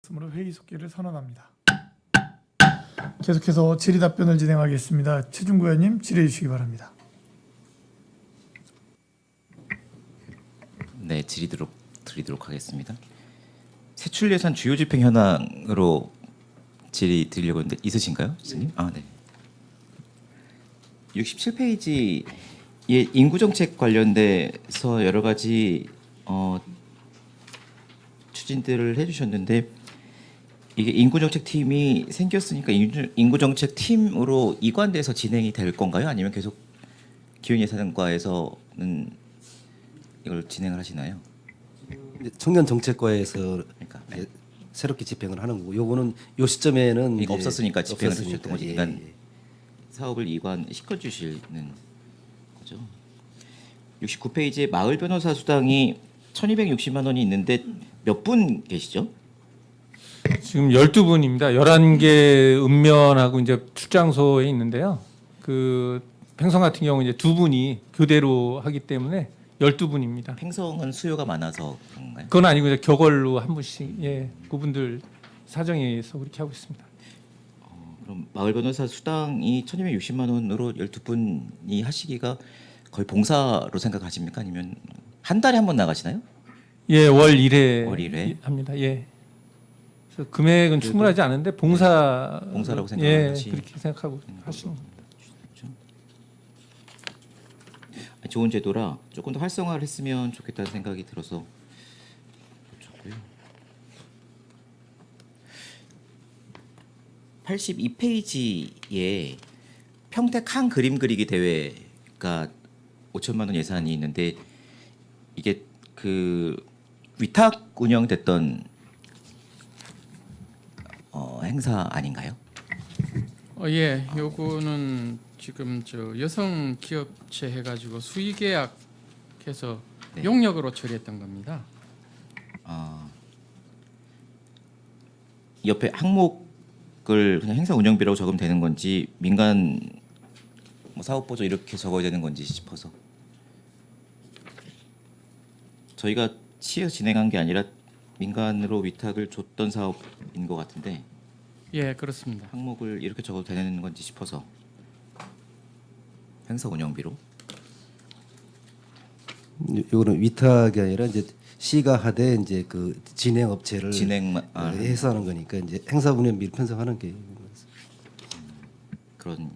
없음으로 회의 속기를 선언합니다. 계속해서 질의 답변을 진행하겠습니다. 최준구 의원님 질의해 주시기 바랍니다. 네, 드리도록 하겠습니다. 세출 예산 주요 집행 현황으로 질의 드리려고 했는데 있으신가요, 선생님? 아, 네. 67페이지에 인구 정책 관련돼서 여러 가지 추진들을 해주셨는데 이게 인구 정책 팀이 생겼으니까 인구 정책 팀으로 이관돼서 진행이 될 건가요? 아니면 계속 기획예산과에서는 이걸 진행을 하시나요? 청년 정책과에서 그러니까 이제 새롭게 집행을 하는 거고, 요거는 요 시점에는 이거 이제 없었으니까 집행을 없었으니까, 해주셨던 거지. 예, 그러니까 예. 사업을 이관시켜 주시는 거죠. 69페이지에 마을 변호사 수당이 1,260만 원이 있는데 몇 분 계시죠? 지금 12분입니다. 11개 읍면하고 이제 출장소에 있는데요. 그 팽성 같은 경우 이제 두 분이 교대로 하기 때문에 12분입니다. 팽성은 수요가 많아서 그런가요? 그건 아니고 이제 격월로 한 분씩 그분들 사정에 의해서 그렇게 하고 있습니다. 그럼 마을 변호사 수당이 1,260만 원으로 12분이 하시기가 거의 봉사로 생각하십니까? 아니면 한 달에 한 번 나가시나요? 월 1회 월 1회? 합니다. 그래서 금액은 충분하지 않은데 봉사라고 생각하시- 그렇게 생각하고 하시는 겁니다. 좋은 제도라 조금 더 활성화를 했으면 좋겠다는 생각이 들어서 좋고요. 82페이지에 평택 한 그림 그리기 대회가 5천만 원 예산이 있는데 이게 그 위탁 운영됐던 행사 아닌가요? 요거는 지금 저 여성 기업체 해가지고 수의계약해서 네. 용역으로 처리했던 겁니다. 옆에 항목을 그냥 행사 운영비라고 적으면 되는 건지 민간 뭐 사업 보조 이렇게 적어야 되는 건지 싶어서 저희가 치여 진행한 게 아니라 민간으로 위탁을 줬던 사업인 것 같은데 그렇습니다. 항목을 이렇게 적어도 되는 건지 싶어서 행사 운영비로 요거는 위탁이 아니라 이제 시가 하되 이제 그 진행 업체를 진행만 해서 하는 거니까 이제 행사 운영비를 편성하는 게 그런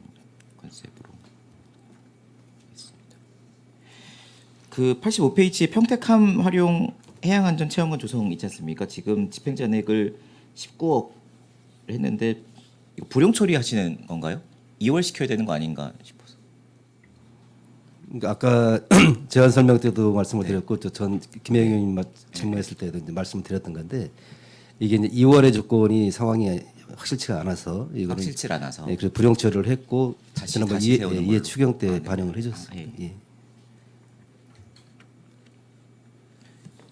컨셉으로 했습니다. 그 85페이지에 평택함 활용 해양안전 체험관 조성 있지 않습니까? 지금 집행잔액을 19억 했는데 이거 불용 처리하시는 건가요? 2월 시켜야 되는 거 아닌가 싶어서. 그러니까 아까 제안 설명 때도 말씀을 드렸고 전 김혜경 의원님 직무했을 때도 이제 말씀을 드렸던 건데 이게 이제 2월의 조건이 상황이 확실치가 않아서 이거는 확실치 않아서 그래서 불용 처리를 했고 다시 지난번 세우는 이해 걸로. 추경 때 네. 반영을 해줬어요. 예. 예.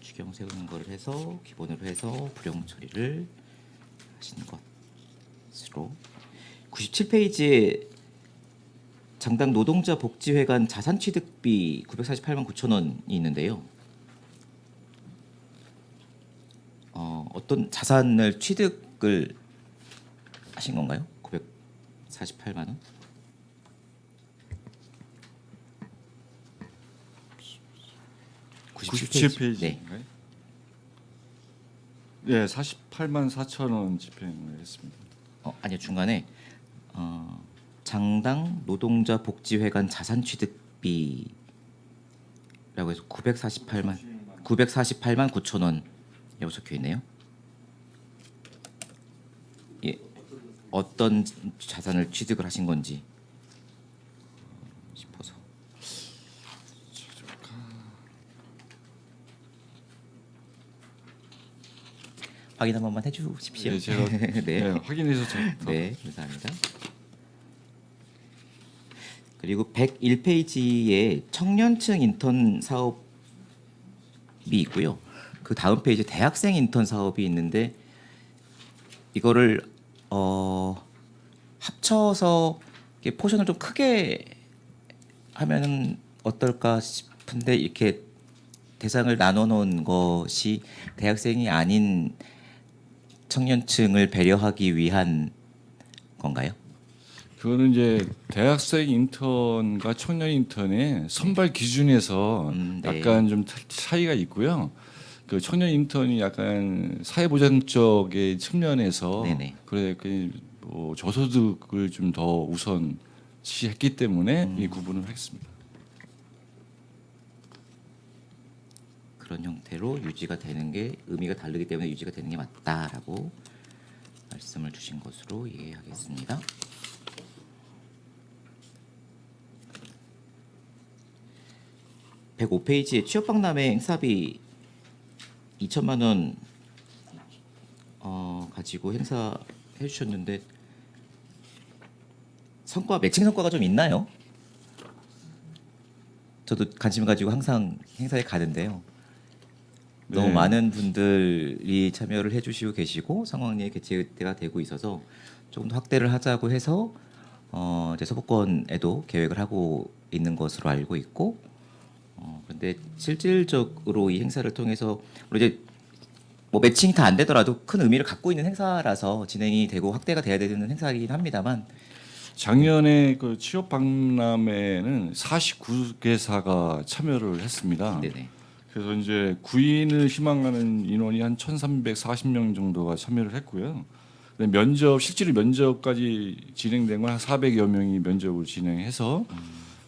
추경 세우는 거를 해서 기본으로 해서 불용 처리를 하시는 것으로 97페이지에 장당 노동자 복지회관 자산 취득비 948만 9천 원이 있는데요. 어떤 자산을 취득을 하신 건가요? 948만 원? 페이지. 97페이지인가요? 네, 48만 4천 원 집행을 했습니다. 아니요 중간에 장당 노동자 복지회관 자산 취득비라고 해서 948만 9천 원이라고 적혀 있네요. 예, 어떤 자산을 취득을 하신 건지 싶어서. 확인 한 번만 해주십시오. 네, 제가 네. 확인해서 네, 감사합니다. 그리고 101페이지에 청년층 인턴 사업이 있고요. 그 다음 페이지에 대학생 인턴 사업이 있는데 이거를 합쳐서 이렇게 포션을 좀 크게 하면 어떨까 싶은데 이렇게 대상을 나눠 놓은 것이 대학생이 아닌 청년층을 배려하기 위한 건가요? 그거는 이제 대학생 인턴과 청년 인턴의 선발 기준에서 네. 약간 좀 차이가 있고요. 그 청년 인턴이 약간 사회보장 쪽의 측면에서 네네. 그래 뭐 저소득을 좀 더 우선시했기 때문에 이 구분을 했습니다. 그런 형태로 유지가 되는 게 의미가 다르기 때문에 유지가 되는 게 맞다라고 말씀을 주신 것으로 이해하겠습니다. (105페이지에) 취업박람회 행사비 2천만 원 가지고 행사해 주셨는데 매칭 성과가 좀 있나요? 저도 관심 가지고 항상 행사에 가는데요. 너무 네. 많은 분들이 참여를 해주시고 계시고 상황리에 개최가 되고 있어서 조금 더 확대를 하자고 해서 이제 서부권에도 계획을 하고 있는 것으로 알고 있고, 그런데 실질적으로 이 행사를 통해서 물론 이제 뭐 매칭이 다 안 되더라도 큰 의미를 갖고 있는 행사라서 진행이 되고 확대가 돼야 되는 행사이긴 합니다만, 작년에 그 취업 박람회는 49개사가 참여를 했습니다. 네네. 그래서 이제 구인을 희망하는 인원이 한 1,340명 정도가 참여를 했고요. 근데 실제로 면접까지 진행된 건 한 400여 명이 면접을 진행해서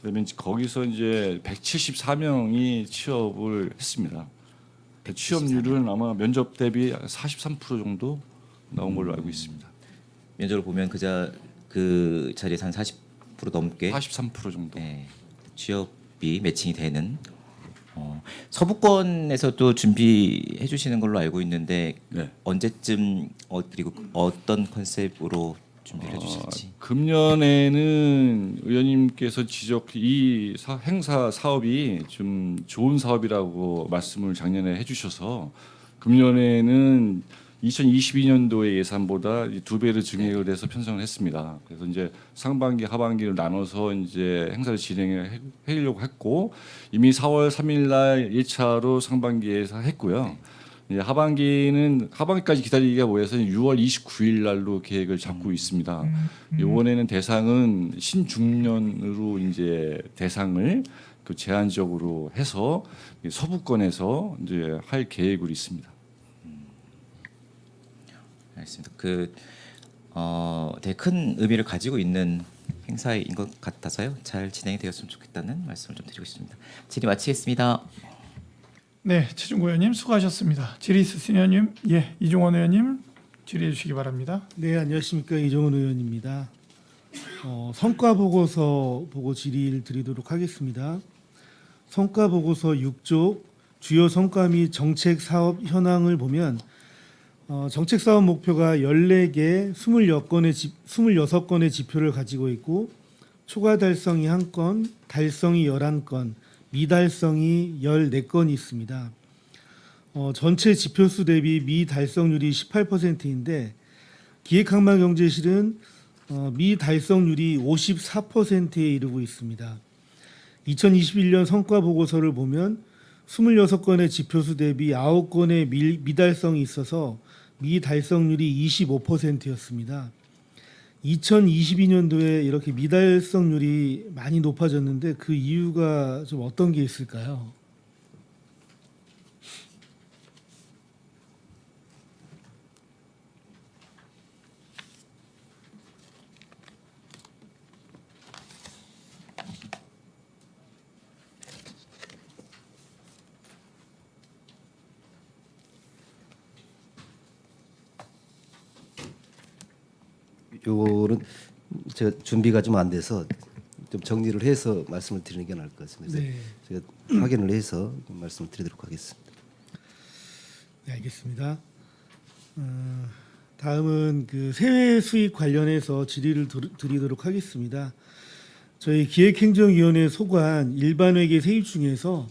그다음에 거기서 이제 174명이 취업을 했습니다. 취업률은 아마 면접 대비 43% 정도 나온 걸로 알고 있습니다. 면접을 보면 그 자리에서 한 40% 넘게 43% 정도. 네, 취업이 매칭이 되는 서부권에서도 준비해 주시는 걸로 알고 있는데 네. 언제쯤 그리고 어떤 컨셉으로 준비를 해주실지. 금년에는 의원님께서 이 행사 사업이 좀 좋은 사업이라고 말씀을 작년에 해주셔서 금년에는 2022년도의 예산보다 2배를 증액을 해서 편성을 했습니다. 그래서 이제 상반기, 하반기를 나눠서 이제 행사를 진행을 하려고 했고 이미 4월 3일 날 1차로 상반기에서 했고요. 이제 하반기까지 기다리기가 뭐해서 6월 29일 날로 계획을 잡고 있습니다. 이번에는 대상은 신중년으로 이제 대상을 그 제한적으로 해서 서부권에서 이제 할 계획으로 있습니다. 알겠습니다. 되게 큰 의미를 가지고 있는 행사인 것 같아서요. 잘 진행이 되었으면 좋겠다는 말씀을 좀 드리고 싶습니다. 질의 마치겠습니다. 네, 최준구 의원님 수고하셨습니다. 질의 있으신 의원님, 이종원 의원님 질의해 주시기 바랍니다. 네, 안녕하십니까. 이종원 의원입니다. 성과 보고서 보고 질의를 드리도록 하겠습니다. 성과 보고서 6조 주요 성과 및 정책 사업 현황을 보면 정책 사업 목표가 14개, 26건의 지표를 가지고 있고 초과 달성이 1건, 달성이 11건, 미달성이 14건이 있습니다. 전체 지표수 대비 미달성률이 18%인데 기획항만경제실은 미달성률이 54%에 이르고 있습니다. 2021년 성과 보고서를 보면 26건의 지표수 대비 9건의 미달성이 있어서 미달성률이 25%였습니다. 2022년도에 이렇게 미달성률이 많이 높아졌는데 그 이유가 좀 어떤 게 있을까요? 요거는 제가 준비가 좀 안 돼서 좀 정리를 해서 말씀을 드리는 게 나을 것 같습니다. 네. 제가 확인을 해서 말씀을 드리도록 하겠습니다. 네, 알겠습니다. 다음은 그 세외 수입 관련해서 질의를 드리도록 하겠습니다. 저희 기획행정위원회 소관 일반회계 세입 중에서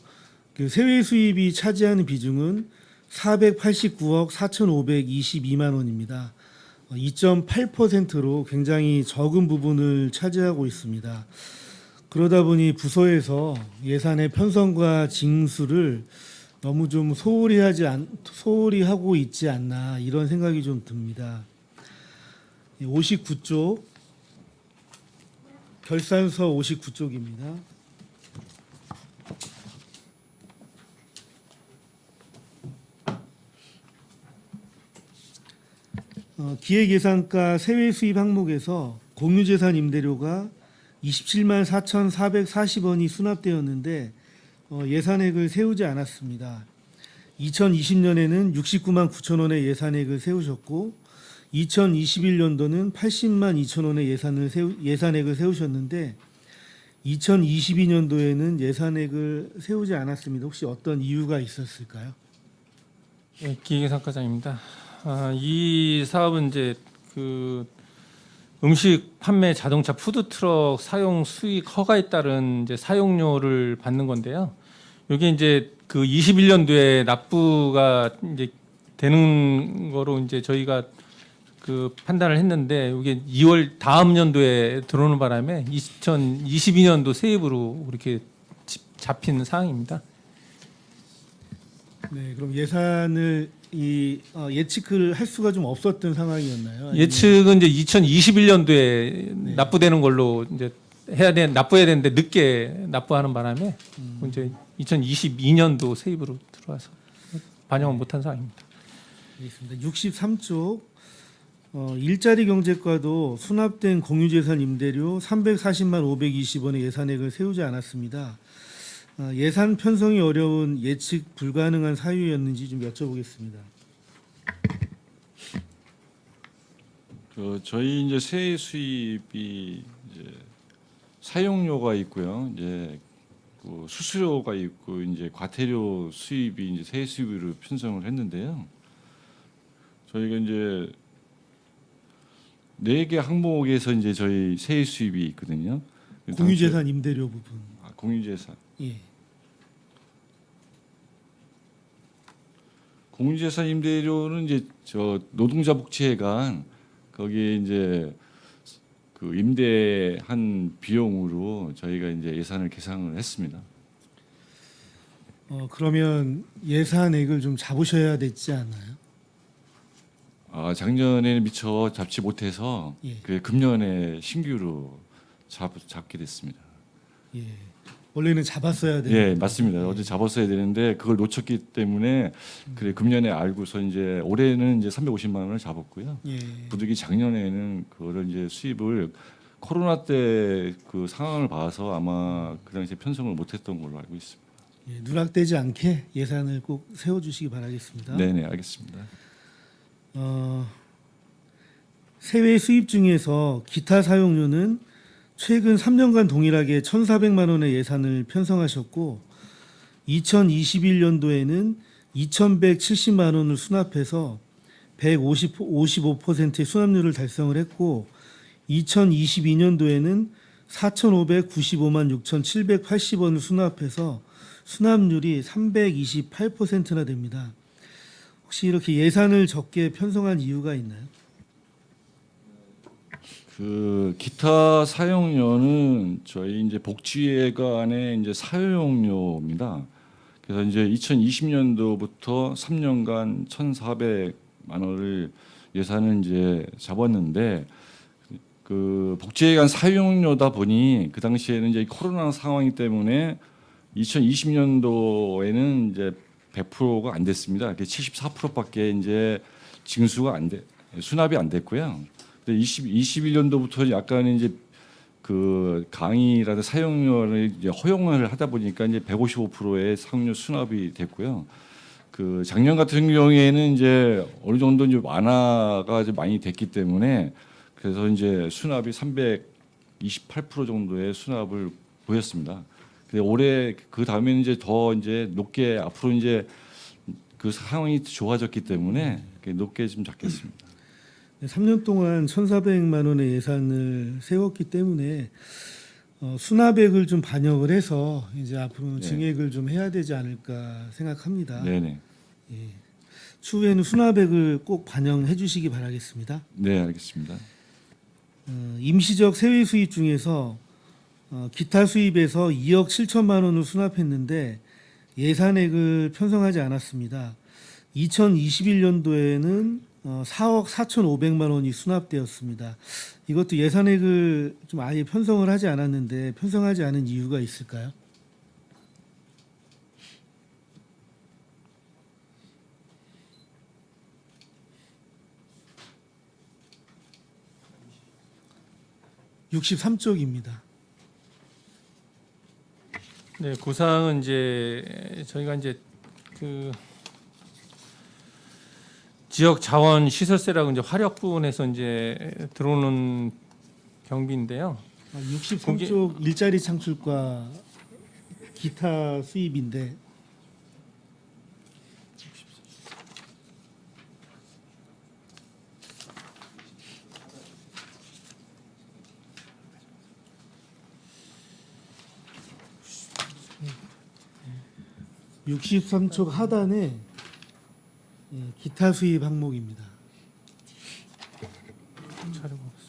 그 세외 수입이 차지하는 비중은 489억 4,522만 원입니다. 2.8%로 굉장히 적은 부분을 차지하고 있습니다. 그러다 보니 부서에서 예산의 편성과 징수를 너무 좀 소홀히 하고 있지 않나 이런 생각이 좀 듭니다. 59쪽 결산서 59쪽입니다. 기획예산가 세외 수입 항목에서 공유재산 임대료가 27만 4,440원이 수납되었는데 예산액을 세우지 않았습니다. 2020년에는 69만 9천 원의 예산액을 세우셨고 2021년도는 80만 2천 원의 예산액을 세우셨는데 2022년도에는 예산액을 세우지 않았습니다. 혹시 어떤 이유가 있었을까요? 네, 기획예산과장입니다. 이 사업은 이제 그 음식 판매 자동차 푸드트럭 사용 수익 허가에 따른 이제 사용료를 받는 건데요. 이게 이제 그 21년도에 납부가 이제 되는 거로 이제 저희가 그 판단을 했는데 이게 2월 다음 연도에 들어오는 바람에 2022년도 세입으로 이렇게 잡힌 사항입니다. 네, 그럼 예산을 예측을 할 수가 좀 없었던 상황이었나요? 아니면- 예측은 이제 2021년도에 납부되는 걸로 이제 납부해야 되는데 늦게 납부하는 바람에 이제 2022년도 세입으로 들어와서 반영을 못한 사항입니다. 알겠습니다. 63쪽 일자리 경제과도 수납된 공유재산 임대료 340만 520원의 예산액을 세우지 않았습니다. 예산 편성이 어려운 예측 불가능한 사유였는지 좀 여쭤보겠습니다. 저희 이제 세액 수입이 이제 사용료가 있고요. 이제 그 수수료가 있고 이제 과태료 수입이 이제 세액 수입으로 편성을 했는데요. 저희가 이제 4개 항목에서 이제 저희 세액 수입이 있거든요. 공유재산 임대료 부분. 공유재산. 예. 공유재산 임대료는 이제 저 노동자 복지회관 거기에 이제 그 임대한 비용으로 저희가 이제 예산을 계산을 했습니다. 그러면 예산액을 좀 잡으셔야 되지 않나요? 작년에는 미처 잡지 못해서 예. 그 금년에 신규로 잡게 됐습니다. 예. 원래는 잡았어야 되는. 예, 맞습니다. 어제 잡았어야 되는데 그걸 놓쳤기 때문에 그래 금년에 알고서 이제 올해는 이제 350만 원을 잡았고요. 예. 부득이 작년에는 그거를 이제 수입을 코로나 때 그 상황을 봐서 아마 그 당시에 편성을 못했던 걸로 알고 있습니다. 예, 누락되지 않게 예산을 꼭 세워주시기 바라겠습니다. 네네 알겠습니다. 세외 수입 중에서 기타 사용료는 최근 3년간 동일하게 1,400만 원의 예산을 편성하셨고 2021년도에는 2,170만 원을 수납해서 155%의 수납률을 달성을 했고 2022년도에는 4,595만 6,780원을 수납해서 수납률이 328%나 됩니다. 혹시 이렇게 예산을 적게 편성한 이유가 있나요? 그 기타 사용료는 저희 이제 복지회관의 이제 사용료입니다. 그래서 이제 2020년도부터 3년간 1,400만 원을 예산을 이제 잡았는데 그 복지회관 사용료다 보니 그 당시에는 이제 코로나 상황이기 때문에 2020년도에는 이제 100%가 안 됐습니다. 74%밖에 이제 징수가 수납이 안 됐고요. 근데 21년도부터 약간 이제 그 강의라든 사용료를 이제 허용을 하다 보니까 이제 155%의 사용료 수납이 됐고요. 그 작년 같은 경우에는 이제 어느 정도 이제 완화가 좀 많이 됐기 때문에 그래서 이제 수납이 328% 정도의 수납을 보였습니다. 근데 올해 그 다음에는 이제 더 이제 높게 앞으로 이제 그 상황이 좋아졌기 때문에 높게 좀 잡겠습니다. 3년 동안 1,400만 원의 예산을 세웠기 때문에 수납액을 좀 반영을 해서 이제 앞으로는 네. 증액을 좀 해야 되지 않을까 생각합니다. 네네. 예. 추후에는 수납액을 꼭 반영해 주시기 바라겠습니다. 네 알겠습니다. 임시적 세외 수입 중에서 기타 수입에서 2억 7천만 원을 수납했는데 예산액을 편성하지 않았습니다. 2021년도에는 4억 4,500만 원이 수납되었습니다. 이것도 예산액을 좀 아예 편성을 하지 않았는데 편성하지 않은 이유가 있을까요? (63쪽입니다) 네, 구상은 이제 저희가 이제 그 지역 자원 시설세라고 이제 화력 부분에서 이제 들어오는 경비인데요. 63쪽 일자리 창출과 기타 수입인데 (63쪽) 하단에 기타 수입 항목입니다. 자료가 없어.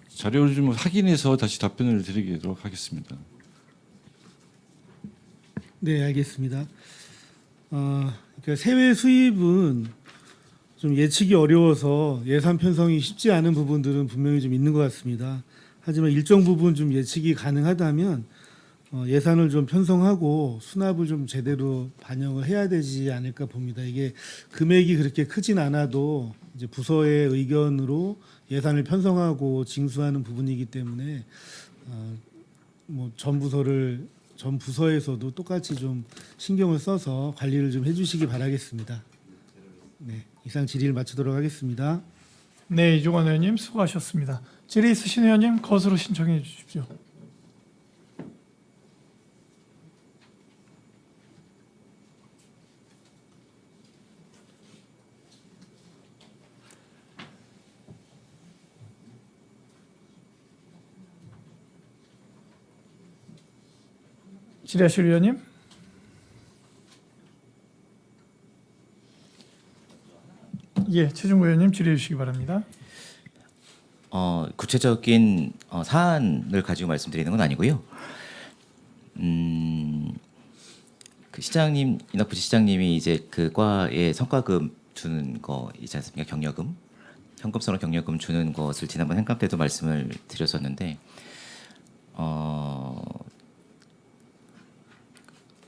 자료를 좀 확인해서 다시 답변을 드리도록 하겠습니다. 네, 알겠습니다. 그러니까 세외 수입은 좀 예측이 어려워서 예산 편성이 쉽지 않은 부분들은 분명히 좀 있는 것 같습니다. 하지만 일정 부분 좀 예측이 가능하다면 예산을 좀 편성하고 수납을 좀 제대로 반영을 해야 되지 않을까 봅니다. 이게 금액이 그렇게 크진 않아도 이제 부서의 의견으로 예산을 편성하고 징수하는 부분이기 때문에 뭐 전 부서에서도 똑같이 좀 신경을 써서 관리를 좀 해주시기 바라겠습니다. 네, 이상 질의를 마치도록 하겠습니다. 네, 이종원 의원님 수고하셨습니다. 질의 있으신 의원님 거수로 신청해 주십시오. 질의하실 의원님. 예, 최종구 의원님 질의해 주시기 바랍니다. 구체적인 사안을 가지고 말씀드리는 건 아니고요. 그 시장님, 인학 부시장님이 이제 그 과에 성과금 주는 거 있지 않습니까? 경력금, 현금성으로 경력금 주는 것을 지난번 행감 때도 말씀을 드렸었는데,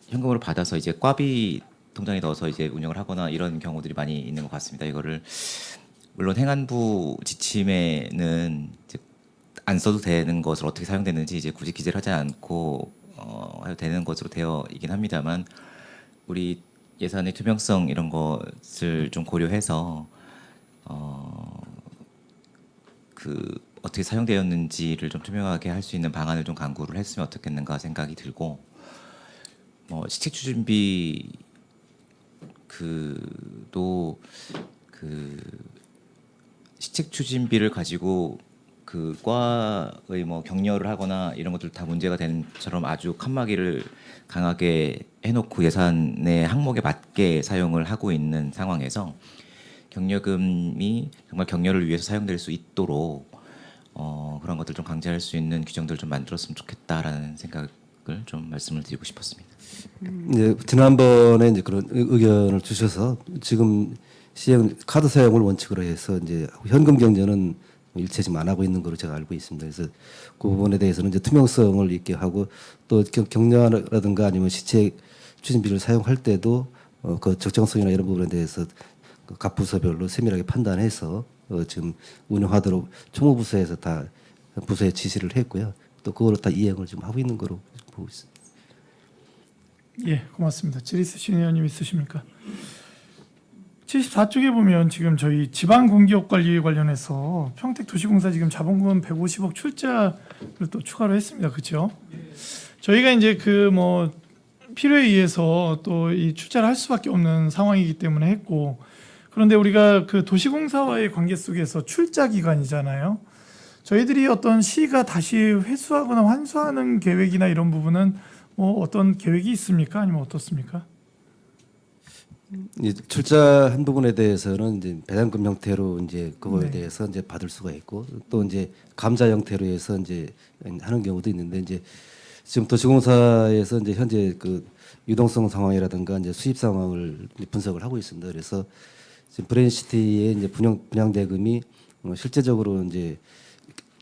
현금으로 받아서 이제 과비 통장에 넣어서 이제 운영을 하거나 이런 경우들이 많이 있는 것 같습니다. 이거를 물론 행안부 지침에는 이제 안 써도 되는 것을 어떻게 사용되는지 이제 굳이 기재를 하지 않고 해도 되는 것으로 되어 있긴 합니다만, 우리 예산의 투명성 이런 것을 좀 고려해서 그 어떻게 사용되었는지를 좀 투명하게 할 수 있는 방안을 좀 강구를 했으면 어떻겠는가 생각이 들고, 시책 추진비 시책 추진비를 가지고 그 과의 뭐 격려를 하거나 이런 것들 다 문제가 되는 처럼 아주 칸막이를 강하게 해놓고 예산의 항목에 맞게 사용을 하고 있는 상황에서 경력금이 정말 격려를 위해서 사용될 수 있도록 그런 것들 좀 강제할 수 있는 규정들을 좀 만들었으면 좋겠다라는 생각을 좀 말씀을 드리고 싶었습니다. 이제 지난번에 이제 그런 의견을 주셔서 지금 시행 카드 사용을 원칙으로 해서 이제 현금 경제는 일체 지금 안 하고 있는 걸로 제가 알고 있습니다. 그래서 그 부분에 대해서는 이제 투명성을 있게 하고 또 격려라든가 아니면 시책 추진비를 사용할 때도 그 적정성이나 이런 부분에 대해서 각 부서별로 세밀하게 판단해서 지금 운영하도록 총무부서에서 다 부서에 지시를 했고요. 또 그걸 다 이행을 지금 하고 있는 거로 보고 있습니다. 예, 고맙습니다. 질의 있으신 의원님 있으십니까? 74쪽에 보면 지금 저희 지방공기업 관리 관련해서 평택도시공사 지금 자본금 150억 출자를 또 추가로 했습니다. 그렇죠? 저희가 이제 그 뭐 필요에 의해서 또 이 출자를 할 수밖에 없는 상황이기 때문에 했고, 그런데 우리가 그 도시공사와의 관계 속에서 출자 기간이잖아요. 저희들이 어떤 시가 다시 회수하거나 환수하는 계획이나 이런 부분은 뭐 어떤 계획이 있습니까? 아니면 어떻습니까? 이 출자한 부분에 대해서는 이제 배당금 형태로 이제 그거에 네. 대해서 이제 받을 수가 있고, 또 이제 감자 형태로 해서 이제 하는 경우도 있는데, 이제 지금 도시공사에서 이제 현재 그 유동성 상황이라든가 이제 수입 상황을 이제 분석을 하고 있습니다. 그래서 지금 브레인시티의 이제 분양 대금이 실제적으로 이제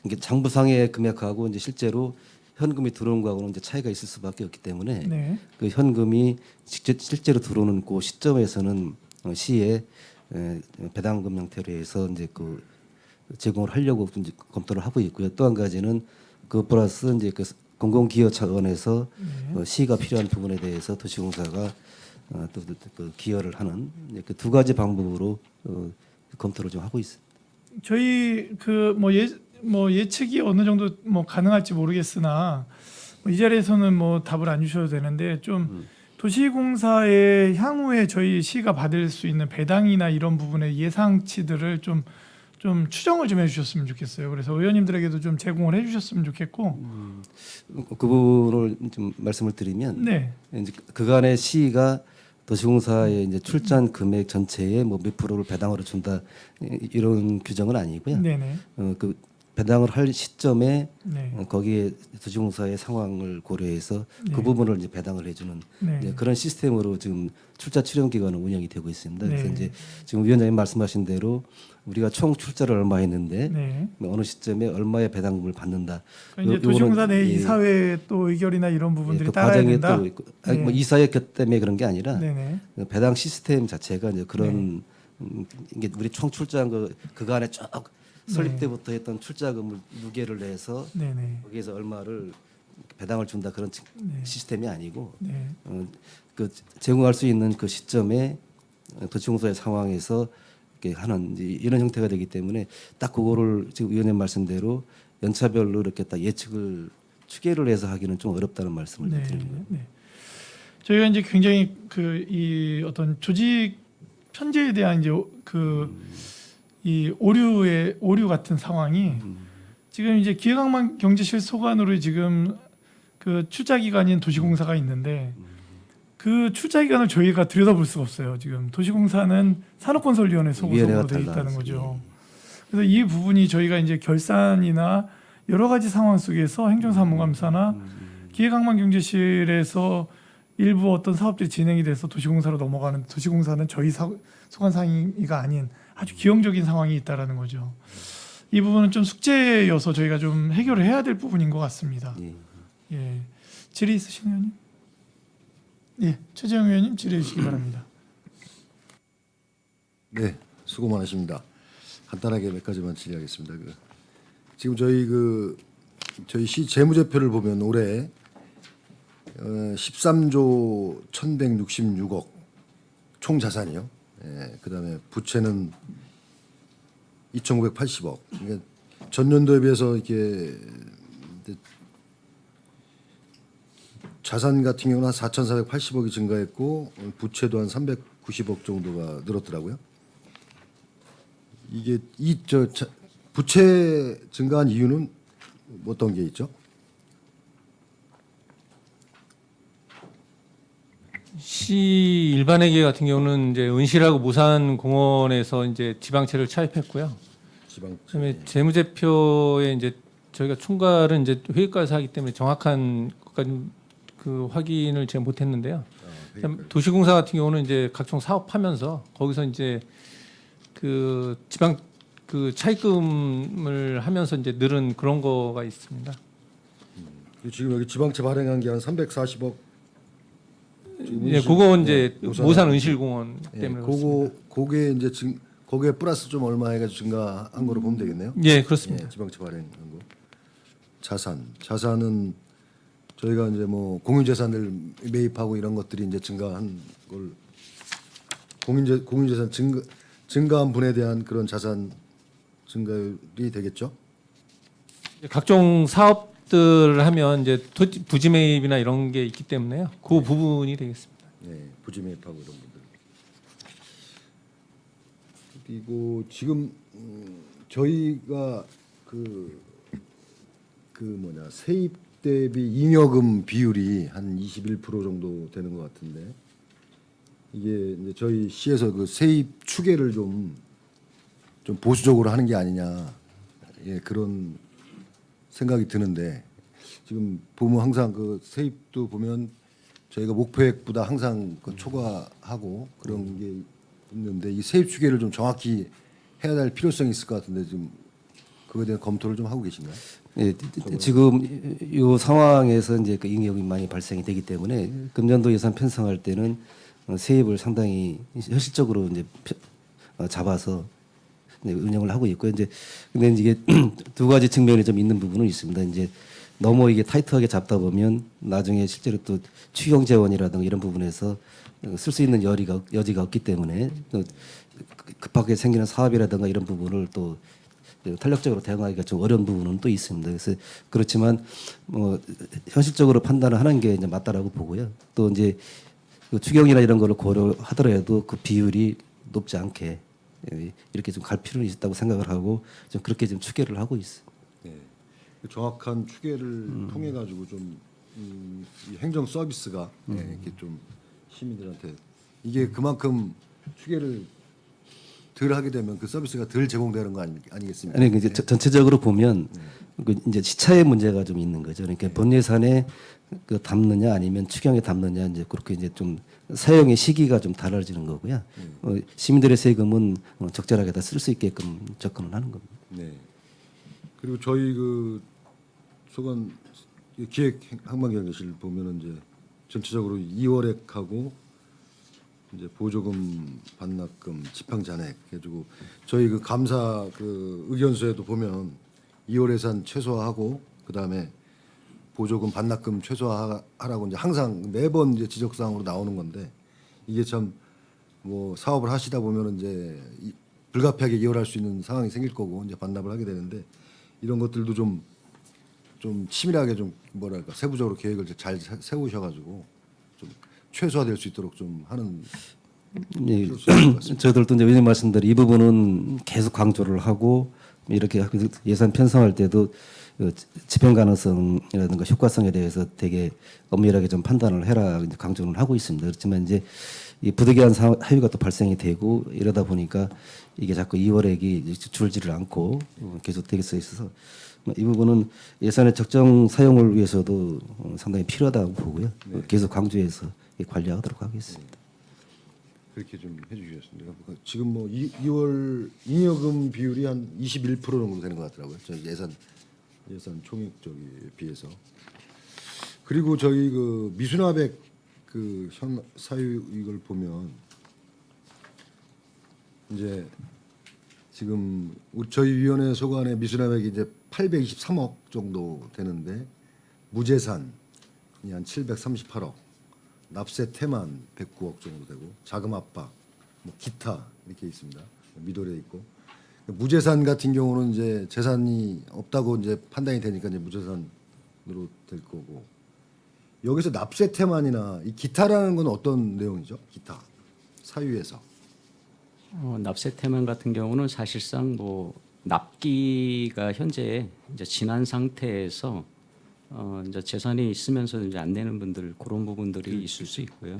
이게 장부상의 금액하고 이제 실제로 현금이 들어오는 거하고는 이제 차이가 있을 수밖에 없기 때문에 네. 그 현금이 직접 실제로 들어오는 그 시점에서는 시에 배당금 형태로 해서 이제 그 제공을 하려고 이제 검토를 하고 있고요. 또 한 가지는 그 플러스 이제 그 공공기여 차원에서 시가 필요한 부분에 대해서 도시공사가 또 그 기여를 하는 그 두 가지 방법으로 검토를 좀 하고 있습니다. 저희 그 뭐 예측이 어느 정도 뭐 가능할지 모르겠으나 뭐이 자리에서는 뭐 답을 안 주셔도 되는데 좀 도시공사의 향후에 저희 시가 받을 수 있는 배당이나 이런 부분의 예상치들을 좀 추정을 좀 해주셨으면 좋겠어요. 그래서 의원님들에게도 좀 제공을 해주셨으면 좋겠고. 그 부분을 좀 말씀을 드리면 네, 이제 그간의 시가 도시공사의 이제 출자한 금액 전체의 뭐 몇 프로를 배당으로 준다 이런 규정은 아니고요. 네네, 그 배당을 할 시점에 네, 거기에 도시공사의 상황을 고려해서 네. 그 부분을 이제 배당을 해주는 네. 이제 그런 시스템으로 지금 출자 출연 기관은 운영이 되고 있습니다. 그래서 네. 이제 지금 위원장님 말씀하신 대로 우리가 총 출자를 얼마 했는데 네. 어느 시점에 얼마의 배당금을 받는다. 그러니까 이제 요거는 도시공사 내 예, 이사회 또 의결이나 이런 부분들이 그 따라야 과정에 된다. 또 있고, 아니, 네. 뭐 이사회 때문에 그런 게 아니라 네네, 그 배당 시스템 자체가 이제 그런 네. 이게 우리 총 출자한 그간에 쭉 설립 네. 때부터 했던 출자금을 누계를 내서 네네, 거기에서 얼마를 배당을 준다 그런 네. 시스템이 아니고 네. 그 제공할 수 있는 그 시점에 도시공사의 상황에서 이렇게 하는 이제 이런 형태가 되기 때문에 딱 그거를 지금 위원님 말씀대로 연차별로 이렇게 딱 예측을 추계를 해서 하기는 좀 어렵다는 말씀을 네, 드립니다. 네. 저희가 이제 굉장히 그 이 어떤 조직 편제에 대한 이제 이 오류 같은 상황이 지금 이제 기획항만 경제실소관으로 지금 그 출자 기관인 도시공사가 있는데 그 출자 기관을 저희가 들여다볼 수가 없어요. 지금 도시공사는 산업건설위원회 소속으로 위원회가 되어 있다는 달라서, 거죠. 그래서 이 부분이 저희가 이제 결산이나 여러 가지 상황 속에서 행정사무감사나 기획항만경제실에서 일부 어떤 사업들이 진행이 돼서 도시공사로 넘어가는 도시공사는 저희 소관 상임위가 아닌 아주 기형적인 상황이 있다라는 거죠. 이 부분은 좀 숙제여서 저희가 좀 해결을 해야 될 부분인 것 같습니다. 예. 예, 질의 있으신 의원님? 예, 최재형 의원님 질의해 주시기 바랍니다. 네, 수고 많으십니다. 간단하게 몇 가지만 질의하겠습니다. 지금 저희 시 재무제표를 보면 올해 13조 1,166억 총 자산이요. 예, 그다음에 부채는 2,980억. 그러니까 전년도에 비해서 이렇게 자산 같은 경우는 한 4,480억이 증가했고 부채도 한 390억 정도가 늘었더라고요. 이게 부채 증가한 이유는 어떤 게 있죠? 시 일반회계 같은 경우는 이제 은실하고 모산공원에서 이제 지방채를 차입했고요. 그다음에 재무제표에 이제 저희가 총괄은 이제 회의과에서 하기 때문에 정확한 것까지 그 확인을 제가 못했는데요. 도시공사 같은 경우는 이제 각종 사업하면서 거기서 이제 그 지방 그 차입금을 하면서 이제 늘은 그런 거가 있습니다. 지금 여기 지방채 발행한 게 한 340억. 예, 그거 이제 모산 모산 은실공원 예, 때문에 그렇습니다. 그게 이제 거기에 플러스 좀 얼마 해가지고 증가한 거로 보면 되겠네요. 예, 그렇습니다. 예, 지방채 발행한 거. 자산은 저희가 이제 뭐 공유재산을 매입하고 이런 것들이 이제 증가한 걸 공인재산 증가한 분에 대한 그런 자산 증가율이 되겠죠? 각종 사업들을 하면 이제 부지 매입이나 이런 게 있기 때문에요. 그 부분이 되겠습니다. 네, 부지 매입하고 이런 분들. 그리고 지금 저희가 세입 대비 잉여금 비율이 한 21% 정도 되는 것 같은데 이게 이제 저희 시에서 그 세입 추계를 좀 보수적으로 하는 게 아니냐, 예, 그런 생각이 드는데 지금 보면 항상 그 세입도 보면 저희가 목표액보다 항상 그 초과하고 그런 게 있는데 이 세입 추계를 좀 정확히 해야 될 필요성이 있을 것 같은데 지금 그거에 대한 검토를 좀 하고 계신가요? 예, 지금 이 상황에서 이제 그 잉여금이 많이 발생이 되기 때문에 금년도 예산 편성할 때는 세입을 상당히 현실적으로 이제 잡아서 이제 운영을 하고 있고요. 이제 근데 이게 두 가지 측면이 좀 있는 부분은 있습니다. 이제 너무 이게 타이트하게 잡다 보면 나중에 실제로 또 추경 재원이라든가 이런 부분에서 쓸 수 있는 여지가 없기 때문에 또 급하게 생기는 사업이라든가 이런 부분을 또 탄력적으로 대응하기가 좀 어려운 부분은 또 있습니다. 그래서 그렇지만 뭐 현실적으로 판단을 하는 게 이제 맞다라고 보고요. 또 이제 그 추경이나 이런 거를 고려하더라도 그 비율이 높지 않게 이렇게 좀 갈 필요는 있다고 생각을 하고 좀 그렇게 좀 추계를 하고 있어요. 네. 정확한 추계를 통해 가지고 좀 이 행정 서비스가 이렇게 좀 시민들한테 이게 그만큼 추계를 덜 하게 되면 그 서비스가 덜 제공되는 거 아니겠습니까? 아니 이제 전체적으로 보면 그 이제 시차의 문제가 좀 있는 거죠. 그러니까 본 예산에 그 담느냐 아니면 추경에 담느냐 이제 그렇게 이제 좀 사용의 시기가 좀 달라지는 거고요. 시민들의 세금은 적절하게 다 쓸 수 있게끔 접근을 하는 겁니다. 네. 그리고 저희 그 소관 기획 항만경제실 보면은 이제 전체적으로 2월액하고 이제 보조금 반납금 지팡 잔액 해가지고 저희 그 감사 그 의견서에도 보면 2월 예산 최소화하고 그 다음에 보조금 반납금 최소화하라고 이제 항상 매번 이제 지적사항으로 나오는 건데 이게 참 뭐 사업을 하시다 보면은 이제 불가피하게 이월할 수 있는 상황이 생길 거고 이제 반납을 하게 되는데 이런 것들도 좀 치밀하게 좀 뭐랄까 세부적으로 계획을 잘 세우셔가지고 좀 최소화될 수 있도록 좀 하는. 예, 저희들도 이제 의원님 말씀대로 이 부분은 계속 강조를 하고 이렇게 예산 편성할 때도 집행 가능성이라든가 효과성에 대해서 되게 엄밀하게 좀 판단을 해라 강조는 하고 있습니다. 그렇지만 이제 이 부득이한 하위가 또 발생이 되고 이러다 보니까 이게 자꾸 2월액이 줄지를 않고 계속 되게 써 있어서 이 부분은 예산의 적정 사용을 위해서도 상당히 필요하다고 보고요. 계속 강조해서 관리하도록 하겠습니다. 그렇게 좀 해주셨습니다. 지금 뭐 2월 잉여금 비율이 한 21% 정도 되는 것 같더라고요. 저희 예산 총액적에 비해서. 그리고 저희 그 미수납액 그 사유 이걸 보면 이제 지금 저희 위원회 소관의 미수납액이 이제 823억 정도 되는데 무재산이 한 738억. 납세 태만 109억 정도 되고 자금 압박, 뭐 기타 이렇게 있습니다. 미도래 있고 무재산 같은 경우는 이제 재산이 없다고 이제 판단이 되니까 이제 무재산으로 될 거고 여기서 납세 태만이나 이 기타라는 건 어떤 내용이죠? 기타 사유에서 납세 태만 같은 경우는 사실상 뭐 납기가 현재 이제 지난 상태에서 이제 재산이 있으면서 이제 안 내는 분들 그런 부분들이 있을 수 있고요.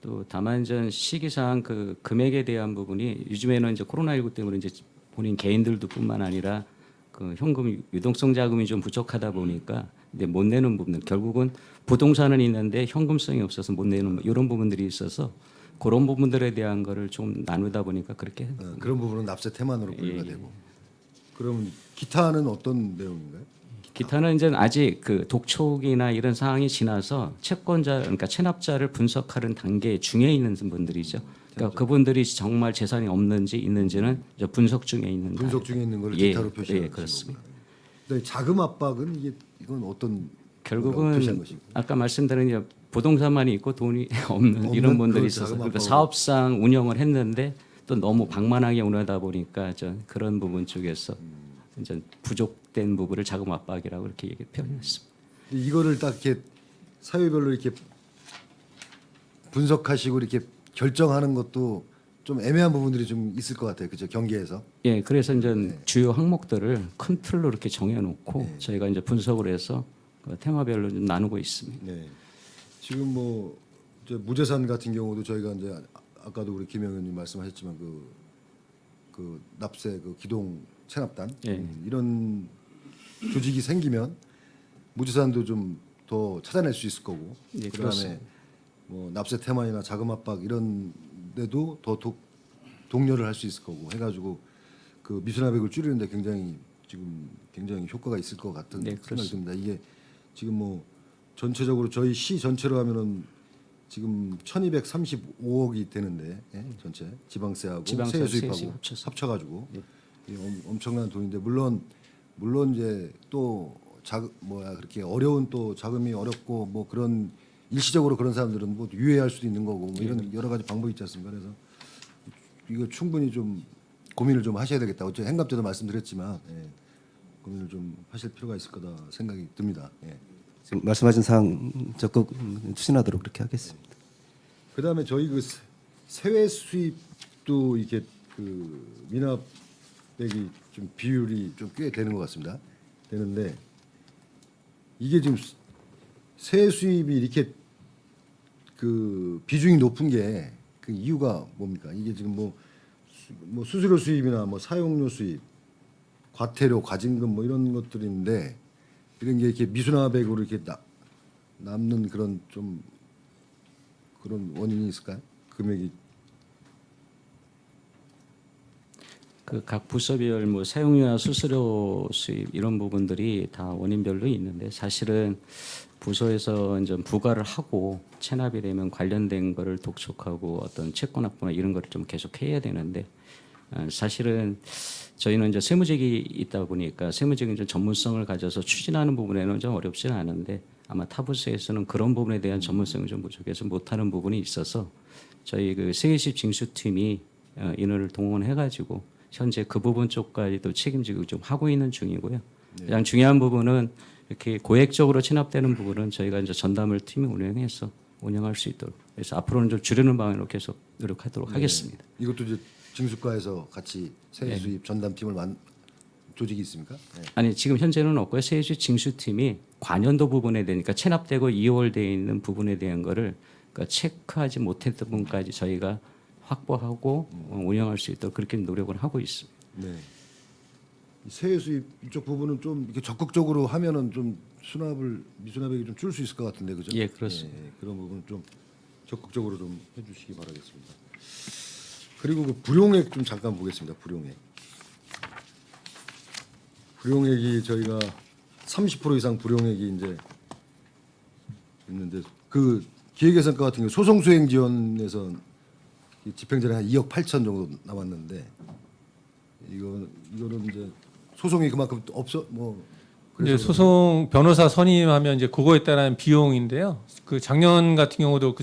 또 다만 이제 시기상 그 금액에 대한 부분이 요즘에는 이제 코로나19 때문에 이제 본인 개인들도뿐만 아니라 그 현금 유동성 자금이 좀 부족하다 보니까 이제 못 내는 부분들 결국은 부동산은 있는데 현금성이 없어서 못 내는 이런 부분들이 있어서 그런 부분들에 대한 거를 좀 나누다 보니까 그렇게 그런 부분은 납세 태만으로 분류가 되고 그럼 기타는 어떤 내용인가요? 기타는 이제 아직 그 독촉이나 이런 상황이 지나서 채권자 그러니까 체납자를 분석하는 단계 중에 있는 분들이죠. 그러니까 그분들이 정말 재산이 없는지 있는지는 이제 분석 중에 있는 분석 중에 있는 걸 예, 기타로 표시하는 예, 그렇습니다. 거구나. 자금 압박은 이건 어떤 결국은 표시한 것이고? 아까 말씀드린 이제 부동산만이 있고 돈이 없는 이런 분들이 그 있어서 자금 그러니까 압박으로. 사업상 운영을 했는데 또 너무 방만하게 운영하다 보니까 전 그런 부분 쪽에서 이제 부족된 부분을 자금 압박이라고 그렇게 표현했습니다. 근데 이거를 딱 이렇게 사회별로 이렇게 분석하시고 이렇게 결정하는 것도 좀 애매한 부분들이 좀 있을 것 같아요. 그죠? 경계에서. 예, 그래서 이제 주요 항목들을 큰 틀로 이렇게 정해놓고 저희가 이제 분석을 해서 그 테마별로 좀 나누고 있습니다. 네. 지금 뭐 이제 무재산 같은 경우도 저희가 이제 아까도 우리 김 의원님 말씀하셨지만 그 납세 그 기동 체납단 예. 이런 조직이 생기면 무재산도 좀 더 찾아낼 수 있을 거고 예, 그다음에 그렇습니다. 뭐 납세 태만이나 자금 압박 이런 데도 더 독려를 할 수 있을 거고 해가지고 그 미수납액을 줄이는데 굉장히 효과가 있을 것 같은 네, 생각이 그렇습니다. 듭니다. 이게 지금 뭐 전체적으로 저희 시 전체로 하면은 지금 1,235억이 되는데 전체 지방세하고 지방세, 세수 입하고 세수 합쳐서. 합쳐가지고 이게 엄청난 돈인데 물론 이제 또 그렇게 어려운 또 자금이 어렵고 뭐 그런 일시적으로 그런 사람들은 뭐 유예할 수도 있는 거고 뭐 이런 여러 가지 방법이 있지 않습니까? 그래서 이거 충분히 좀 고민을 좀 하셔야 되겠다. 어째 행감 때도 말씀드렸지만 고민을 좀 하실 필요가 있을 거다 생각이 듭니다. 예. 지금 말씀하신 사항 적극 추진하도록 그렇게 하겠습니다. 그다음에 저희 그 세외 수입도 이게 그 미납액이 좀 비율이 좀 꽤 되는 것 같습니다. 되는데 이게 지금 세외 수입이 이렇게 그 비중이 높은 게 그 이유가 뭡니까? 이게 지금 뭐 수수료 수입이나 뭐 사용료 수입, 과태료, 과징금 뭐 이런 것들인데 이런 게 이렇게 미수납액으로 이렇게 남는 그런 좀 그런 원인이 있을까요? 금액이 그 각 부서별 뭐 사용료나 수수료 수입 이런 부분들이 다 원인별로 있는데 사실은 부서에서 이제 부과를 하고 체납이 되면 관련된 거를 독촉하고 어떤 채권 확보나 이런 거를 좀 계속 해야 되는데 사실은 저희는 이제 세무직이 있다 보니까 세무직은 이제 전문성을 가져서 추진하는 부분에는 좀 어렵지는 않은데 아마 타 부서에서는 그런 부분에 대한 전문성이 좀 부족해서 못하는 부분이 있어서 저희 그 세계식 징수팀이 인원을 동원해가지고 현재 그 부분 쪽까지도 책임지고 좀 하고 있는 중이고요. 가장 중요한 부분은 이렇게 고액적으로 체납되는 부분은 저희가 이제 전담을 팀이 운영해서 운영할 수 있도록 그래서 앞으로는 좀 줄이는 방향으로 계속 노력하도록 하겠습니다. 이것도 이제 징수과에서 같이 세외 수입 전담팀을 조직이 있습니까? 네. 아니 지금 현재는 없고요. 세계식 징수팀이 관연도 부분에 되니까 체납되고 이월되어 있는 부분에 대한 거를 그러니까 체크하지 못했던 부분까지 저희가 확보하고 운영할 수 있도록 그렇게 노력을 하고 있습니다. 네. 이 세외 수입 이쪽 부분은 좀 이렇게 적극적으로 하면은 좀 미수납액이 좀 줄 수 있을 것 같은데 그죠? 예, 그렇습니다. 예, 그런 부분 좀 적극적으로 좀 해주시기 바라겠습니다. 그리고 그 불용액 좀 잠깐 보겠습니다. 불용액이 저희가 30% 이상 불용액이 이제 있는데 그 기획예산과 같은 경우 소송 수행 지원에서 집행전에 한 2억 8천 정도 남았는데 이거는 이제 소송이 그만큼 없어 뭐 이제 소송 변호사 선임하면 이제 그거에 따른 비용인데요. 그 작년 같은 경우도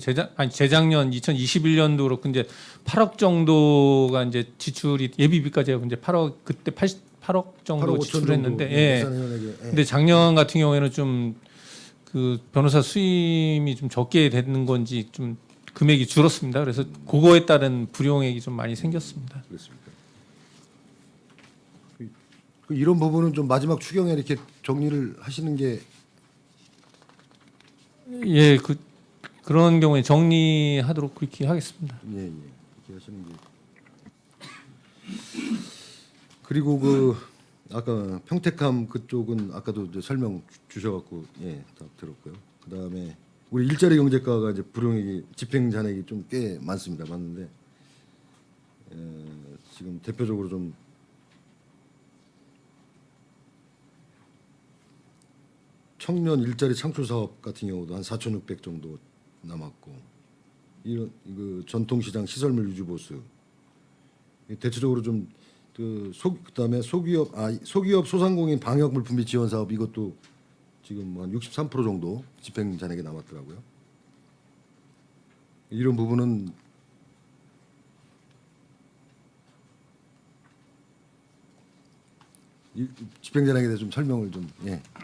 재작년 2021년도 그렇고 이제 8억 정도가 이제 지출이 예비비까지 하고 이제 8억 그때 8억 정도 8억 5천 지출했는데 정도 예. 예산위원회에, 예. 근데 작년 같은 경우에는 좀 그 변호사 수임이 좀 적게 되는 건지 좀 금액이 줄었습니다. 그래서 그거에 따른 불용액이 좀 많이 생겼습니다. 그렇습니까? 이런 부분은 좀 마지막 추경에 이렇게 정리를 하시는 게 예, 그런 경우에 정리하도록 그렇게 하겠습니다. 예, 이렇게 하시는 게 그리고 그 아까 평택함 그쪽은 아까도 이제 설명 주셔갖고 다 들었고요. 그 다음에 우리 일자리 경제과가 이제 불용액이 집행 잔액이 좀 꽤 많습니다. 많은데 지금 대표적으로 좀 청년 일자리 창출 사업 같은 경우도 한 4,600 정도 남았고 이런 그 전통시장 시설물 유지 보수 대체적으로 좀 그다음에 소기업 소상공인 방역 물품비 지원 사업 이것도 지금 한 63% 정도 집행 잔액이 남았더라고요. 이런 부분은 집행전액에 대해서 좀 설명을 좀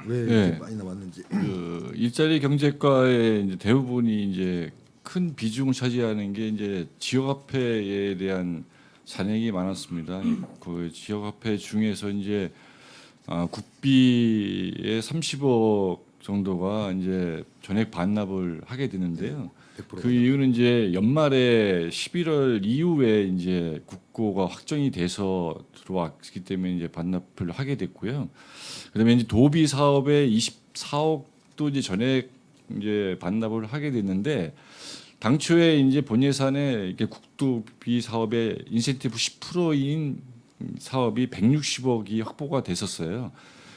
왜 이렇게 네. 많이 남았는지. 그 일자리 경제과의 이제 대부분이 이제 큰 비중을 차지하는 게 이제 지역화폐에 대한 잔액이 많았습니다. 그 지역화폐 중에서 이제 국비의 30억 정도가 이제 전액 반납을 하게 되는데요. 100%. 그 이유는 이제 연말에 11월 이후에 이제 국고가 확정이 돼서 들어왔기 때문에 이제 반납을 하게 됐고요. 그다음에 이제 도비 사업에 24억도 이제 전액 이제 반납을 하게 됐는데 당초에 이제 본 예산에 이렇게 국도비 사업의 인센티브 10%인 사업이 160억이 확보가 됐었어요.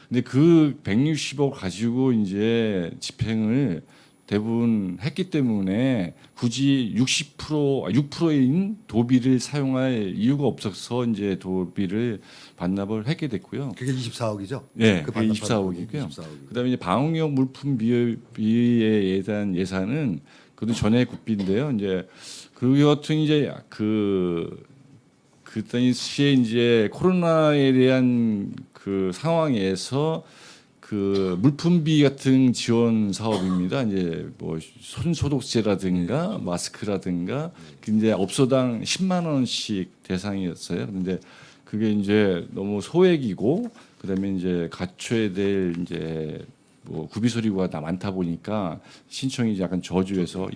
근데 그 160억 가지고 이제 집행을 대부분 했기 때문에 굳이 6%인 도비를 사용할 이유가 없어서 이제 도비를 반납을 하게 됐고요. 그게 24억이죠? 네, 그 그게 반납하는 24억이고요. 24억이고. 그다음에 이제 방역용 물품 비에 대한 예산은 그것도 전액 국비인데요. 이제 그 같은 이제 그 당시에 이제 코로나에 대한 그 상황에서 그 물품비 같은 지원 사업입니다. 이제 뭐 손소독제라든가 마스크라든가 이제 업소당 10만 원씩 대상이었어요. 그런데 그게 이제 너무 소액이고 그다음에 이제 갖춰야 될 이제 뭐 구비소리가 많다 보니까 신청이 약간 저조해서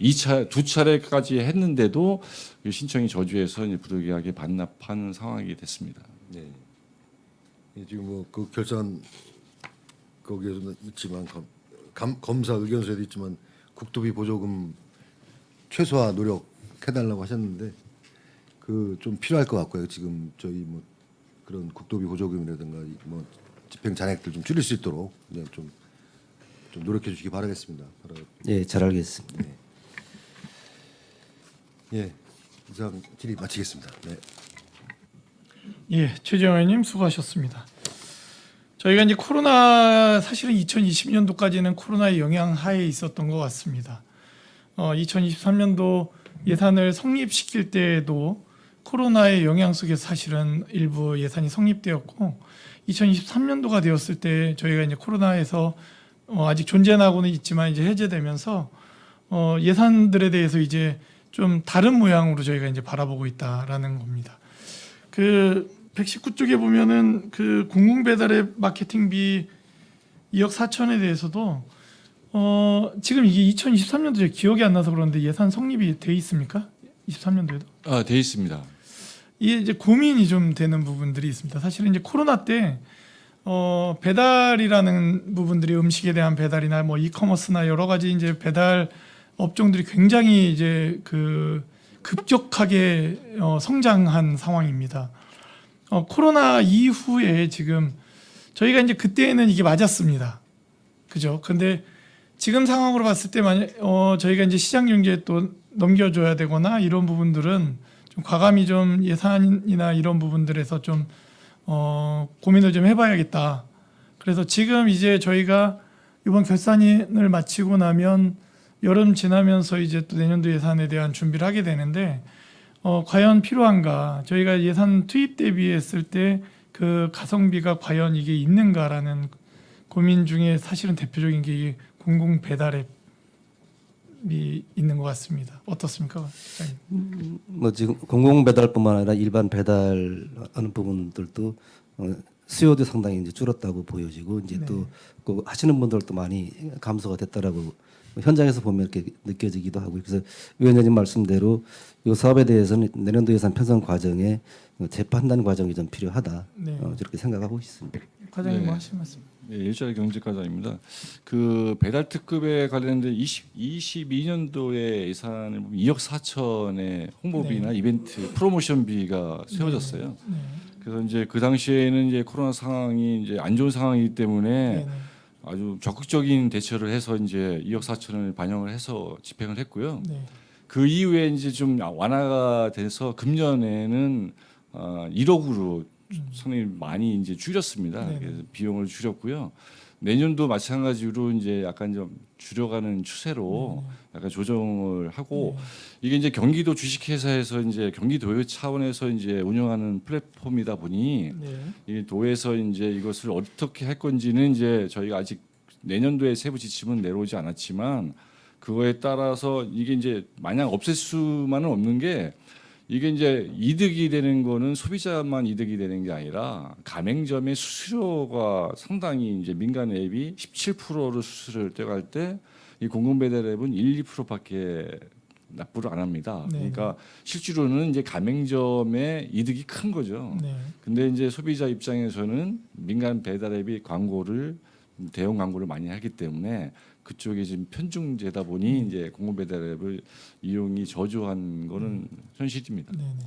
두 차례까지 했는데도 그 신청이 저조해서 이제 부득이하게 반납한 상황이 됐습니다. 네. 지금 뭐 그 결산 거기에서는 있지만 검사 의견서에도 있지만 국도비 보조금 최소화 노력해달라고 하셨는데 그 좀 필요할 것 같고요. 지금 저희 뭐 그런 국도비 보조금이라든가 뭐 집행 잔액들 좀 줄일 수 있도록 좀 노력해 주시기 바라겠습니다. 예, 잘 알겠습니다. 네. 예, 이상 질의 마치겠습니다. 네. 예, 최재형 의원님 수고하셨습니다. 저희가 이제 코로나 사실은 2020년도까지는 코로나의 영향 하에 있었던 것 같습니다. 2023년도 예산을 성립시킬 때에도 코로나의 영향 속에서 사실은 일부 예산이 성립되었고 2023년도가 되었을 때 저희가 이제 코로나에서 아직 존재하고는 있지만 이제 해제되면서 예산들에 대해서 이제 좀 다른 모양으로 저희가 이제 바라보고 있다라는 겁니다. 그 119쪽에 보면은 그 공공배달의 마케팅비 2억 4천에 대해서도 지금 이게 2023년도 기억이 안 나서 그런데 예산 성립이 돼 있습니까? 23년도에도? 돼 있습니다. 이게 이제 고민이 좀 되는 부분들이 있습니다. 사실은 이제 코로나 때 배달이라는 부분들이 음식에 대한 배달이나 뭐 이커머스나 여러 가지 이제 배달 업종들이 굉장히 이제 그 급격하게 성장한 상황입니다. 코로나 이후에 지금 저희가 이제 그때는 이게 맞았습니다. 그죠? 근데 지금 상황으로 봤을 때 만약 저희가 이제 시장 경제에 또 넘겨줘야 되거나 이런 부분들은 좀 과감히 좀 예산이나 이런 부분들에서 좀 고민을 좀 해봐야겠다. 그래서 지금 이제 저희가 이번 결산을 마치고 나면 여름 지나면서 이제 또 내년도 예산에 대한 준비를 하게 되는데 과연 필요한가? 저희가 예산 투입 대비했을 때 그 가성비가 과연 이게 있는가라는 고민 중에 사실은 대표적인 게 이 공공 배달 앱이 있는 것 같습니다. 어떻습니까, 시장님? 뭐 지금 공공 배달뿐만 아니라 일반 배달하는 부분들도 수요도 상당히 이제 줄었다고 보여지고 이제 네. 또 그 하시는 분들도 많이 감소가 됐다라고 현장에서 보면 이렇게 느껴지기도 하고 그래서 위원장님 말씀대로 이 사업에 대해서는 내년도 예산 편성 과정에 재판단 과정이 좀 필요하다 네. 저렇게 생각하고 있습니다. 과장님 네. 뭐 하실 말씀? 네, 일자리 경제과장입니다. 그 배달 특급에 관련된 22년도에 예산을 보면 2억 4천의 홍보비나 이벤트 프로모션비가 세워졌어요. 네. 그래서 이제 그 당시에는 이제 코로나 상황이 이제 안 좋은 상황이기 때문에 네. 아주 적극적인 대처를 해서 이제 2억 4천을 반영을 해서 집행을 했고요. 네. 그 이후에 이제 좀 완화가 돼서 금년에는 1억으로 상당히 많이 이제 줄였습니다. 네네. 그래서 비용을 줄였고요. 내년도 마찬가지로 이제 약간 좀 줄여가는 추세로 약간 조정을 하고 이게 이제 경기도 주식회사에서 이제 경기도의 차원에서 이제 운영하는 플랫폼이다 보니 네. 이 도에서 이제 이것을 어떻게 할 건지는 이제 저희가 아직 내년도에 세부 지침은 내려오지 않았지만 그거에 따라서 이게 이제 마냥 없앨 수만은 없는 게 이게 이제 이득이 되는 거는 소비자만 이득이 되는 게 아니라 가맹점의 수수료가 상당히 이제 민간 앱이 17%로 수수료를 떼갈 때 이 공공배달 앱은 1, 2%밖에 납부를 안 합니다. 네. 그러니까 실제로는 이제 가맹점의 이득이 큰 거죠. 네. 근데 이제 소비자 입장에서는 민간 배달 앱이 광고를 대형 광고를 많이 하기 때문에 그쪽에 지금 편중되다 보니 이제 공공 배달 앱을 이용이 저조한 거는 현실입니다. 네네.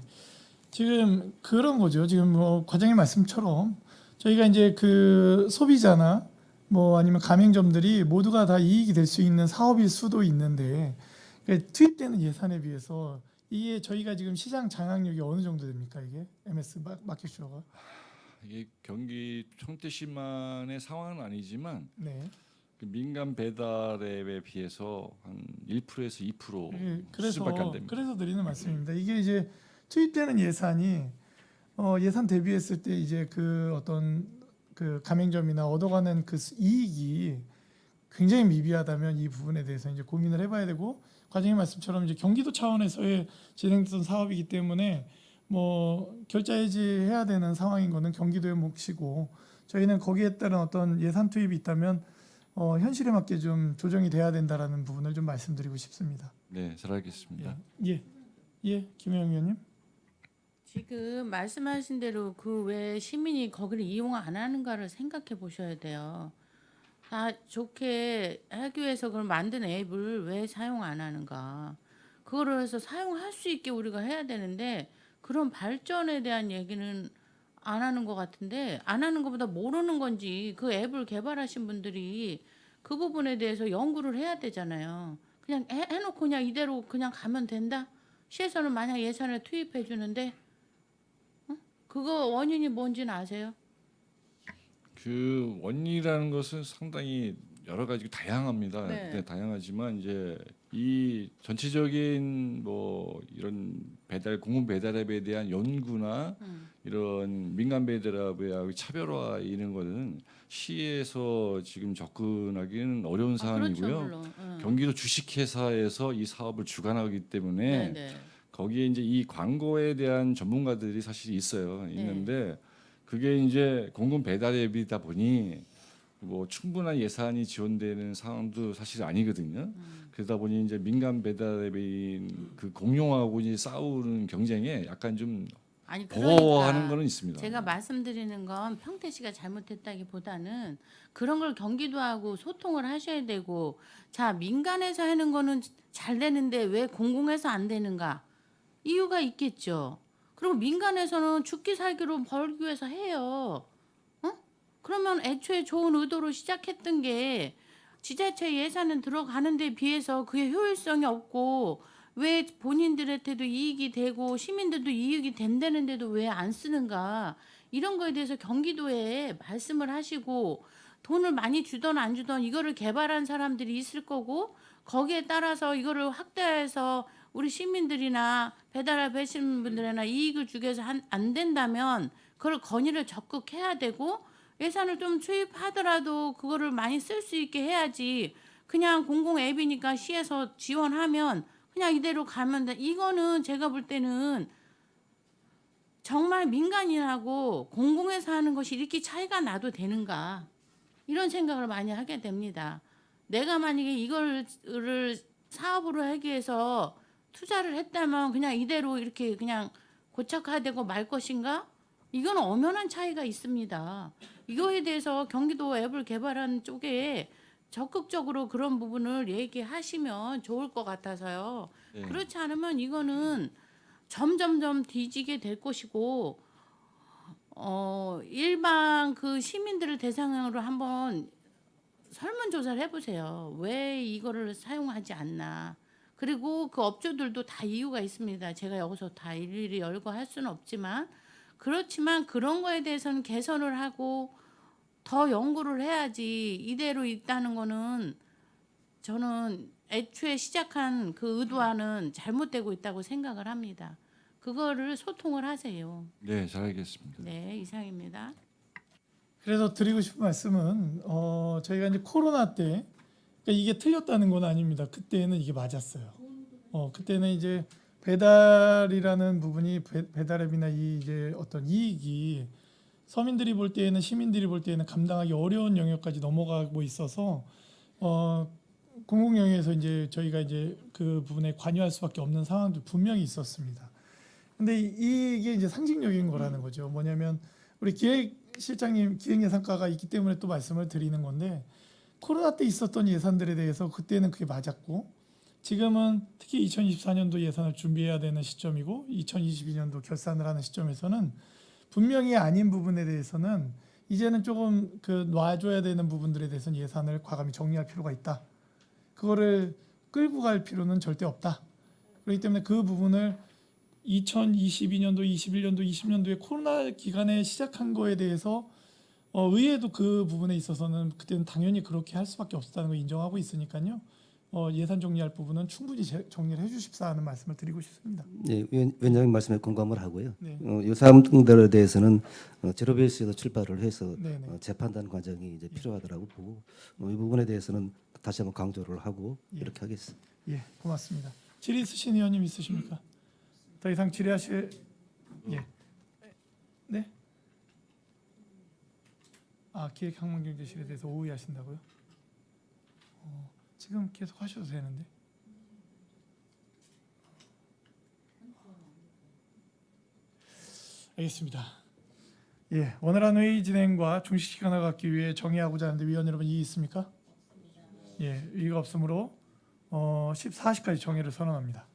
지금 그런 거죠. 지금 뭐 과장님 말씀처럼 저희가 이제 그 소비자나 뭐 아니면 가맹점들이 모두가 다 이익이 될 수 있는 사업일 수도 있는데 그러니까 투입되는 예산에 비해서 이게 저희가 지금 시장 장악력이 어느 정도 됩니까 이게 MS 마켓슈어가? 이게 경기 평택시만의 상황은 아니지만 네. 그 민간 배달 앱에 비해서 한 1%에서 2% 예, 수밖에 안 됩니다. 그래서 드리는 말씀입니다. 이게 이제 투입되는 예산이 예산 대비했을 때 이제 그 어떤 그 가맹점이나 얻어가는 그 이익이 굉장히 미비하다면 이 부분에 대해서 이제 고민을 해봐야 되고 과장님 말씀처럼 이제 경기도 차원에서의 진행됐던 사업이기 때문에 뭐 결자 해지해야 되는 상황인 거는 경기도의 몫이고 저희는 거기에 따른 어떤 예산 투입이 있다면 현실에 맞게 좀 조정이 돼야 된다라는 부분을 좀 말씀드리고 싶습니다. 네, 잘 알겠습니다. 예, 김혜영 의원님. 지금 말씀하신 대로 그 왜 시민이 거기를 이용 안 하는가를 생각해 보셔야 돼요. 다 좋게 하기 위해서 그걸 만든 앱을 왜 사용 안 하는가. 그거를 해서 사용할 수 있게 우리가 해야 되는데 그런 발전에 대한 얘기는 안 하는 것 같은데 안 하는 것보다 모르는 건지 그 앱을 개발하신 분들이 그 부분에 대해서 연구를 해야 되잖아요. 그냥 해놓고 그냥 이대로 그냥 가면 된다? 시에서는 만약 예산을 투입해 주는데 그거 원인이 뭔지는 아세요? 그 원인이라는 것은 상당히 여러 가지 다양합니다. 네. 네, 다양하지만 이제 이 전체적인 뭐 이런 공공 배달 앱에 대한 연구나 이런 민간 배달 앱의 차별화 이런 거는 시에서 지금 접근하기는 어려운 사안이고요. 그렇죠, 물론. 경기도 주식회사에서 이 사업을 주관하기 때문에 네네. 거기에 이제 이 광고에 대한 전문가들이 사실 있어요. 있는데 그게 이제 공공 배달 앱이다 보니 뭐 충분한 예산이 지원되는 상황도 사실 아니거든요. 그러다 보니 이제 민간 배달 앱인 그 공용하고 이제 싸우는 경쟁에 약간 좀 아니 버거워하는 거는 있습니다. 제가 말씀드리는 건 평택시가 잘못했다기보다는 그런 걸 경기도하고 소통을 하셔야 되고 자 민간에서 하는 거는 잘 되는데 왜 공공에서 안 되는가 이유가 있겠죠. 그리고 민간에서는 죽기 살기로 벌기 위해서 해요. 그러면 애초에 좋은 의도로 시작했던 게 지자체 예산은 들어가는 데 비해서 그게 효율성이 없고 왜 본인들한테도 이익이 되고 시민들도 이익이 된다는데도 왜 안 쓰는가 이런 거에 대해서 경기도에 말씀을 하시고 돈을 많이 주던 안 주던 이거를 개발한 사람들이 있을 거고 거기에 따라서 이거를 확대해서 우리 시민들이나 배달앱 하시는 분들이나 이익을 주기 위해서 안 된다면 그걸 건의를 적극 해야 되고 예산을 좀 투입하더라도 그거를 많이 쓸 수 있게 해야지 그냥 공공 앱이니까 시에서 지원하면 그냥 이대로 가면 돼. 이거는 제가 볼 때는 정말 민간인하고 공공에서 하는 것이 이렇게 차이가 나도 되는가 이런 생각을 많이 하게 됩니다. 내가 만약에 이거를 사업으로 하기 위해서 투자를 했다면 그냥 이대로 이렇게 그냥 고착화되고 말 것인가? 이건 엄연한 차이가 있습니다. 이거에 대해서 경기도 앱을 개발한 쪽에 적극적으로 그런 부분을 얘기하시면 좋을 것 같아서요. 네. 그렇지 않으면 이거는 점점점 뒤지게 될 것이고 일반 그 시민들을 대상으로 한번 설문조사를 해보세요. 왜 이거를 사용하지 않나. 그리고 그 업주들도 다 이유가 있습니다. 제가 여기서 다 일일이 열거 할 수는 없지만 그렇지만 그런 거에 대해서는 개선을 하고 더 연구를 해야지 이대로 있다는 거는 저는 애초에 시작한 그 의도와는 잘못되고 있다고 생각을 합니다. 그거를 소통을 하세요. 네, 잘 알겠습니다. 네, 이상입니다. 그래서 드리고 싶은 말씀은 저희가 이제 코로나 때 그러니까 이게 틀렸다는 건 아닙니다. 그때는 이게 맞았어요. 그때는 이제 배달이라는 부분이 배달앱이나 이 이제 어떤 이익이 서민들이 볼 때에는 시민들이 볼 때에는 감당하기 어려운 영역까지 넘어가고 있어서 공공 영역에서 이제 저희가 이제 그 부분에 관여할 수밖에 없는 상황도 분명히 있었습니다. 근데 이게 이제 상징적인 거라는 거죠. 뭐냐면 우리 기획실장님 기획예산과가 있기 때문에 또 말씀을 드리는 건데 코로나 때 있었던 예산들에 대해서 그때는 그게 맞았고 지금은 특히 2024년도 예산을 준비해야 되는 시점이고 2022년도 결산을 하는 시점에서는 분명히 아닌 부분에 대해서는 이제는 조금 그 놔줘야 되는 부분들에 대해서는 예산을 과감히 정리할 필요가 있다. 그거를 끌고 갈 필요는 절대 없다. 그렇기 때문에 그 부분을 2022년도, 21년도, 20년도에 코로나 기간에 시작한 거에 대해서 의회도 그 부분에 있어서는 그때는 당연히 그렇게 할 수밖에 없었다는 걸 인정하고 있으니까요. 예산 정리할 부분은 충분히 정리를 해주십사 하는 말씀을 드리고 싶습니다. 네, 위원장님 말씀에 공감을 하고요. 네. 이 사항들에 대해서는 제로베이스에서 출발을 해서 네네. 재판단 과정이 이제 필요하다라고 보고 이 부분에 대해서는 다시 한번 강조를 하고 예. 이렇게 하겠습니다. 예, 고맙습니다. 질의 있으신 의원님 있으십니까? 더 이상 질의하실 예, 네? 기획항만경제실에 대해서 오해하신다고요? 지금 계속 하셔도 되는데. 알겠습니다. 예, 원활한 회의 진행과 중식 시간을 갖기 위해 정의하고자 하는데 위원 여러분 이의 있습니까? 예, 이의가 없으므로 14시까지 정의를 선언합니다.